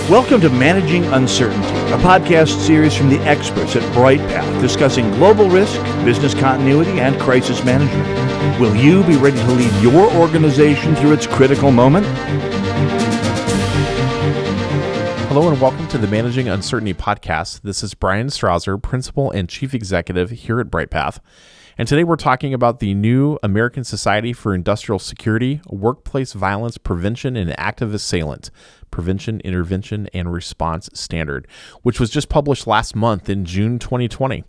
Welcome to Managing Uncertainty, a podcast series from the experts at Bryghtpath discussing global risk, business continuity, and crisis management. Will you be ready to lead your organization through its critical moment? Hello and welcome to the Managing Uncertainty podcast. This is Bryan Strawser, Principal and Chief Executive here at Bryghtpath. And today we're talking about the new American Society for Industrial Security, Workplace Violence Prevention and Active Assailant, Prevention, Intervention, and Response Standard, which was just published last month in June 2020.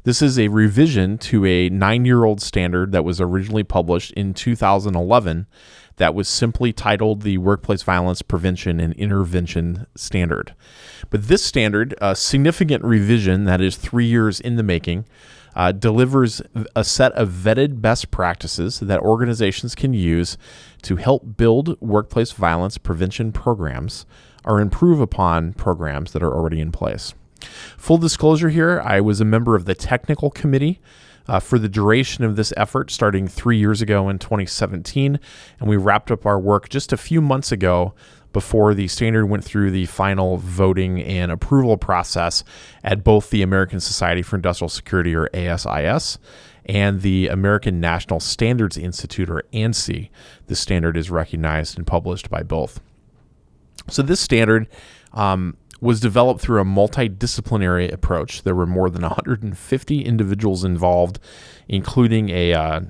This is a revision to a 9-year-old standard that was originally published in 2011 that was simply titled the Workplace Violence Prevention and Intervention Standard. But this standard, a significant revision that is 3 years in the making, delivers a set of vetted best practices that organizations can use to help build workplace violence prevention programs or improve upon programs that are already in place. Full disclosure here, I was a member of the technical committee for the duration of this effort starting 3 years ago in 2017, and we wrapped up our work just a few months ago before the standard went through the final voting and approval process at both the American Society for Industrial Security, or ASIS, and the American National Standards Institute, or ANSI. The standard is recognized and published by both. So this standard was developed through a multidisciplinary approach. There were more than 150 individuals involved, including a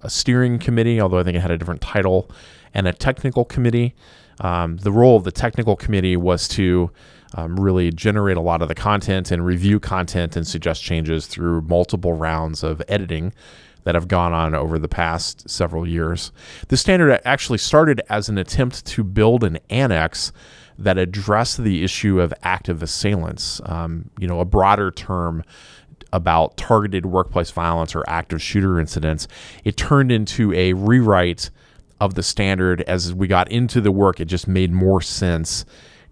steering committee, although I think it had a different title, and a technical committee. The role of the technical committee was to really generate a lot of the content and review content and suggest changes through multiple rounds of editing that have gone on over the past several years. The standard actually started as an attempt to build an annex that addressed the issue of active assailants, a broader term about targeted workplace violence or active shooter incidents. It turned into a rewrite of the standard. As we got into the work, it just made more sense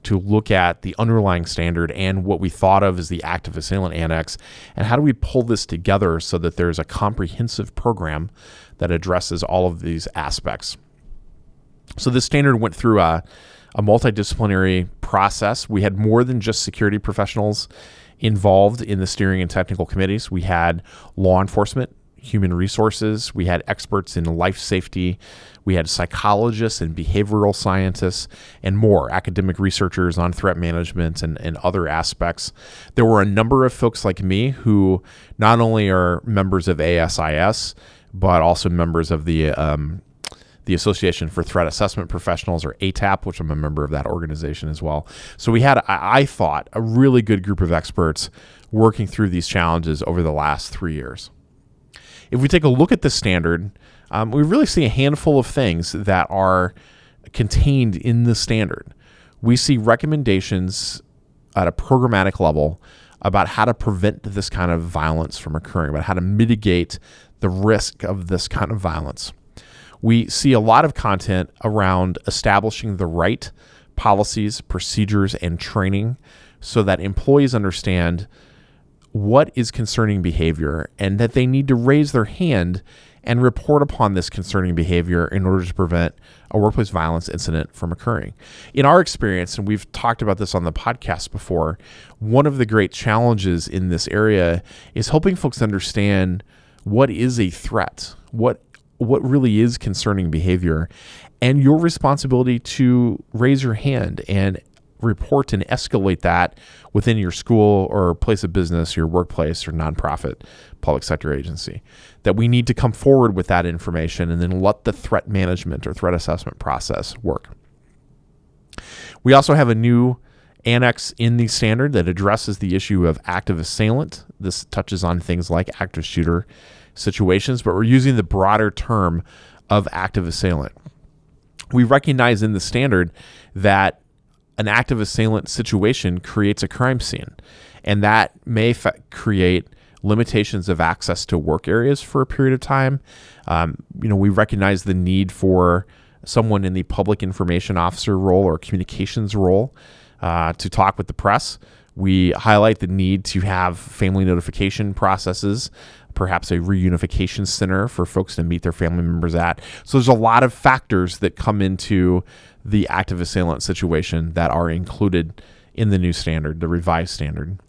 to look at the underlying standard and what we thought of as the active assailant annex, and how do we pull this together so that there's a comprehensive program that addresses all of these aspects. So this standard went through a multidisciplinary process. We had more than just security professionals involved in the steering and technical committees. We had law enforcement, human resources, we had experts in life safety, we had psychologists and behavioral scientists, and more academic researchers on threat management and other aspects. There were a number of folks like me who not only are members of ASIS, but also members of the Association for Threat Assessment Professionals, or ATAP, which I'm a member of that organization as well. So we had, I thought, a really good group of experts working through these challenges over the last 3 years. If we take a look at the standard, we really see a handful of things that are contained in the standard. We see recommendations at a programmatic level about how to prevent this kind of violence from occurring, about how to mitigate the risk of this kind of violence. We see a lot of content around establishing the right policies, procedures, and training so that employees understand what is concerning behavior and that they need to raise their hand and report upon this concerning behavior in order to prevent a workplace violence incident from occurring. In our experience, and we've talked about this on the podcast before, one of the great challenges in this area is helping folks understand what is a threat, what really is concerning behavior, and your responsibility to raise your hand and report and escalate that within your school or place of business, your workplace or nonprofit public sector agency. That we need to come forward with that information and then let the threat management or threat assessment process work. We also have a new annex in the standard that addresses the issue of active assailant. This touches on things like active shooter situations, but we're using the broader term of active assailant. We recognize in the standard that an active assailant situation creates a crime scene, and that may create limitations of access to work areas for a period of time. We recognize the need for someone in the public information officer role or communications role to talk with the press. We highlight the need to have family notification processes perhaps a reunification center for folks to meet their family members at. So there's a lot of factors that come into the active assailant situation that are included in the new standard, the revised standard.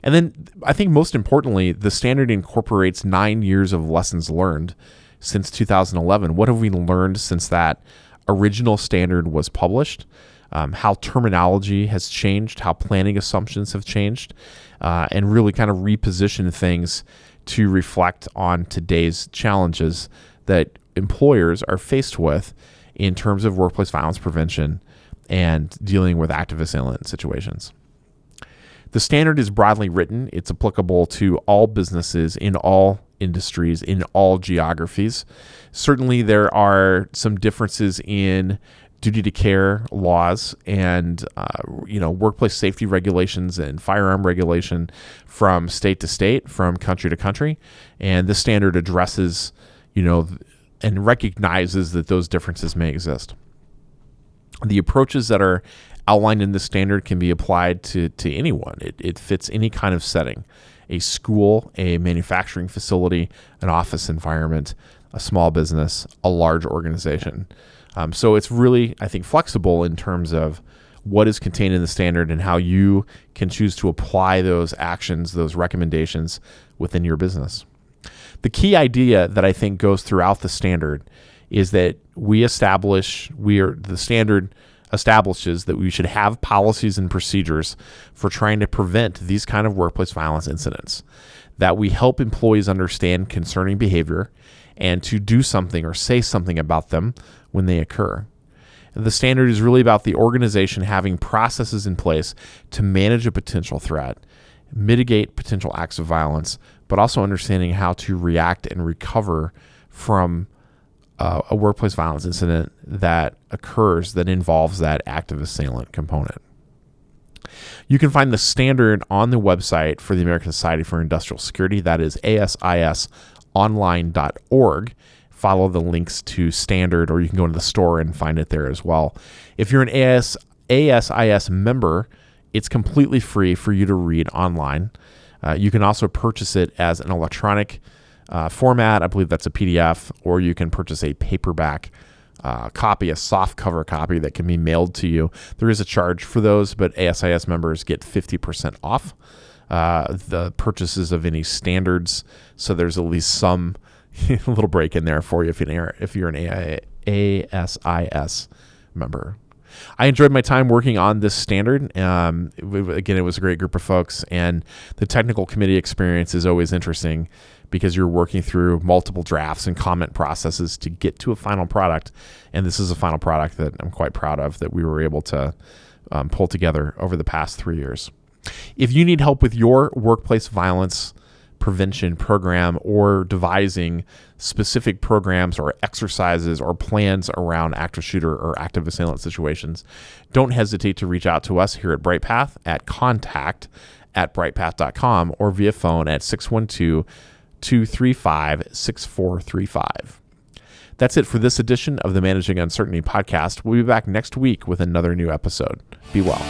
And then I think most importantly, the standard incorporates 9 years of lessons learned since 2011. What have we learned since that original standard was published? How terminology has changed, how planning assumptions have changed, and really kind of reposition things to reflect on today's challenges that employers are faced with in terms of workplace violence prevention and dealing with active assailant situations. The standard is broadly written. It's applicable to all businesses in all industries, in all geographies. Certainly there are some differences in duty to care laws and workplace safety regulations and firearm regulation from state to state, from country to country. And this standard addresses, and recognizes that those differences may exist. The approaches that are outlined in the standard can be applied to anyone. It fits any kind of setting: a school, a manufacturing facility, an office environment, a small business, a large organization. So it's really, I think, flexible in terms of what is contained in the standard and how you can choose to apply those actions, those recommendations within your business. The key idea that I think goes throughout the standard is that the standard establishes that we should have policies and procedures for trying to prevent these kind of workplace violence incidents, that we help employees understand concerning behavior and to do something or say something about them when they occur. The standard is really about the organization having processes in place to manage a potential threat, mitigate potential acts of violence, but also understanding how to react and recover from a workplace violence incident that occurs that involves that active assailant component. You can find the standard on the website for the American Society for Industrial Security. That is asisonline.org. Follow the links to standard, or you can go to the store and find it there as well. If you're an ASIS member, it's completely free for you to read online. You can also purchase it as an electronic format. I believe that's a PDF, or you can purchase a paperback copy, a soft cover copy that can be mailed to you. There is a charge for those, but ASIS members get 50% off the purchases of any standards. So there's at least some little break in there for you if you're an ASIS member. I enjoyed my time working on this standard. Again, it was a great group of folks, and the technical committee experience is always interesting because you're working through multiple drafts and comment processes to get to a final product. And this is a final product that I'm quite proud of that we were able to pull together over the past 3 years. If you need help with your workplace violence prevention program or devising specific programs or exercises or plans around active shooter or active assailant situations, don't hesitate to reach out to us here at Bryghtpath at contact@bryghtpath.com or via phone at 612-235-6435. That's it for this edition of the Managing Uncertainty podcast. We'll be back next week with another new episode. Be well.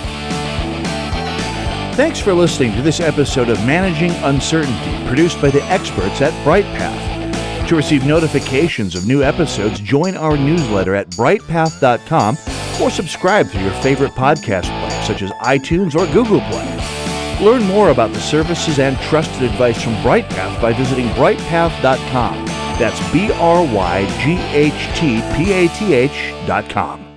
Thanks for listening to this episode of Managing Uncertainty, produced by the experts at Bryghtpath. To receive notifications of new episodes, join our newsletter at bryghtpath.com or subscribe through your favorite podcast player, such as iTunes or Google Play. Learn more about the services and trusted advice from Bryghtpath by visiting bryghtpath.com. That's BRYGHTPATH.com.